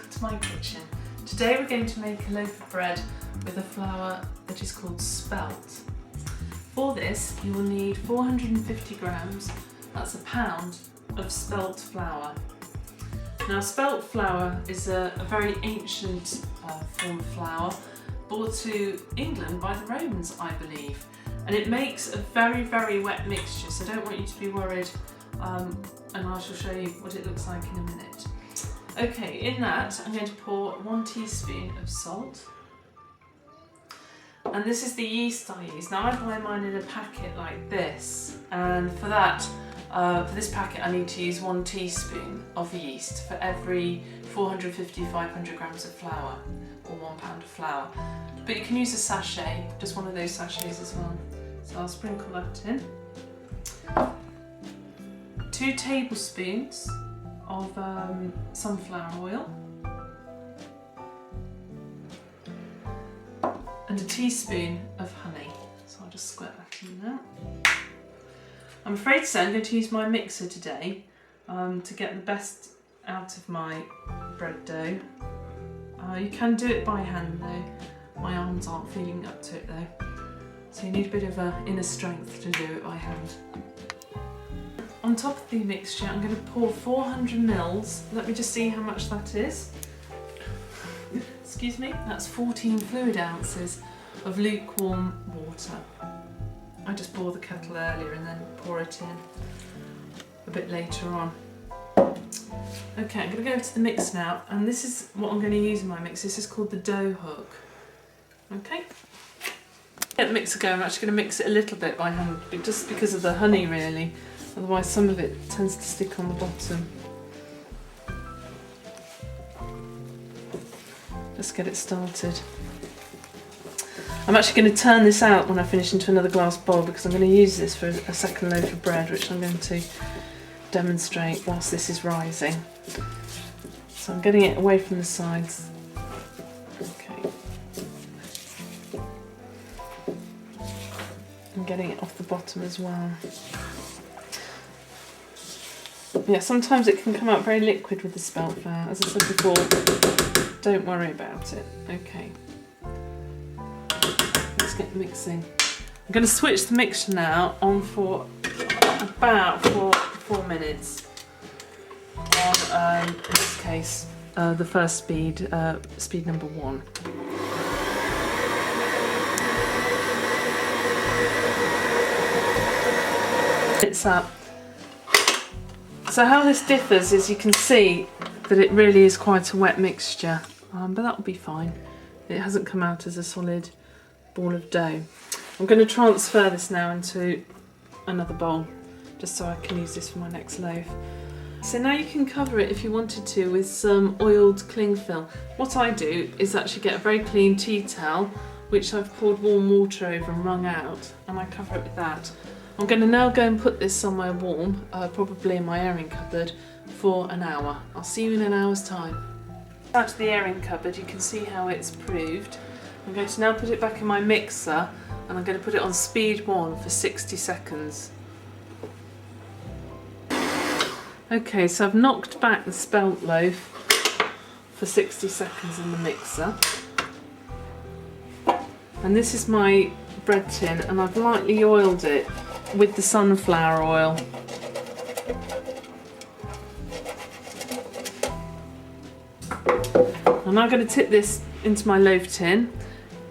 welcome to my kitchen. Today we're going to make a loaf of bread with a flour that is called Spelt. For this you will need 450 grams, that's a pound, of Spelt flour. Now Spelt flour is a very ancient form of flour brought to England by the Romans, I believe, and it makes a very wet mixture, so don't want you to be worried, and I shall show you what it looks like in a minute. Okay, in that I'm going to pour 1 teaspoon of salt, and this is the yeast I use. Now I buy mine in a packet like this, and for that, for this packet I need to use 1 teaspoon of yeast for every 450-500 grams of flour, or 1 pound of flour. But you can use a sachet, just one of those sachets as well. So I'll sprinkle that in. 2 tablespoons of sunflower oil, and a teaspoon of honey. So I'll just squirt that in now. I'm afraid to say I'm going to use my mixer today to get the best out of my bread dough. You can do it by hand though. My arms aren't feeling up to it though. So you need a bit of inner strength to do it by hand. On top of the mixture I'm going to pour 400 mils. Let me just see how much that is. Excuse me, that's 14 fluid ounces of lukewarm water. I just boiled the kettle earlier and then pour it in a bit later on. Okay, I'm going to go to the mix now, and this is what I'm going to use in my mix. This is called the dough hook. Okay. Get the mixer going. I'm actually going to mix it a little bit by hand, just because of the honey really. Otherwise some of it tends to stick on the bottom. Just get it started. I'm actually going to turn this out when I finish into another glass bowl, because I'm going to use this for a second loaf of bread, which I'm going to demonstrate whilst this is rising. So I'm getting it away from the sides. Okay. I'm getting it off the bottom as well. Yeah, sometimes it can come out very liquid with the spelt flour. As I said before, don't worry about it. Okay. Let's get mixing. I'm going to switch the mixture now on for about 4 minutes. On, in this case, the first speed, speed number 1. It's up. So how this differs is you can see that it really is quite a wet mixture, but that'll be fine. It hasn't come out as a solid ball of dough. I'm going to transfer this now into another bowl, just so I can use this for my next loaf. So now you can cover it if you wanted to with some oiled cling film. What I do is actually get a very clean tea towel, which I've poured warm water over and wrung out, and I cover it with that. I'm going to now go and put this somewhere warm, probably in my airing cupboard, for an hour. I'll see you in an hour's time. Out to the airing cupboard, you can see how it's proved. I'm going to now put it back in my mixer, and I'm going to put it on speed 1 for 60 seconds. Okay, so I've knocked back the spelt loaf for 60 seconds in the mixer. And this is my bread tin, and I've lightly oiled it with the sunflower oil. I'm now going to tip this into my loaf tin,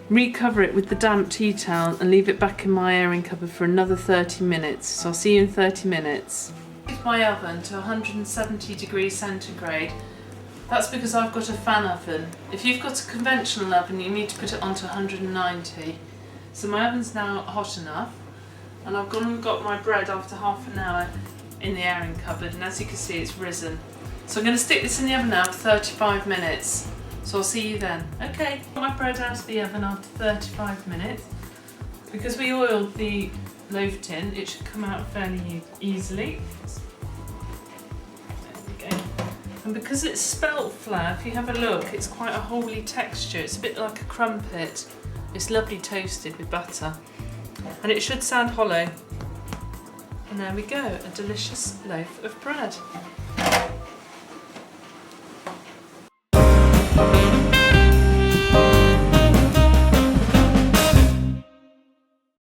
recover it with the damp tea towel, and leave it back in my airing cupboard for another 30 minutes. So I'll see you in 30 minutes. Heat my oven to 170 degrees centigrade. That's because I've got a fan oven. If you've got a conventional oven, you need to put it onto 190. So my oven's now hot enough, and I've gone and got my bread after half an hour in the airing cupboard, and as you can see it's risen. So I'm going to stick this in the oven now for 35 minutes. So I'll see you then. Okay, got my bread out of the oven after 35 minutes. Because we oiled the loaf tin, it should come out fairly easily. There we go. And because it's spelt flour, if you have a look, it's quite a holy texture. It's a bit like a crumpet. It's lovely toasted with butter. And it should sound hollow. And there we go, a delicious loaf of bread. Bye.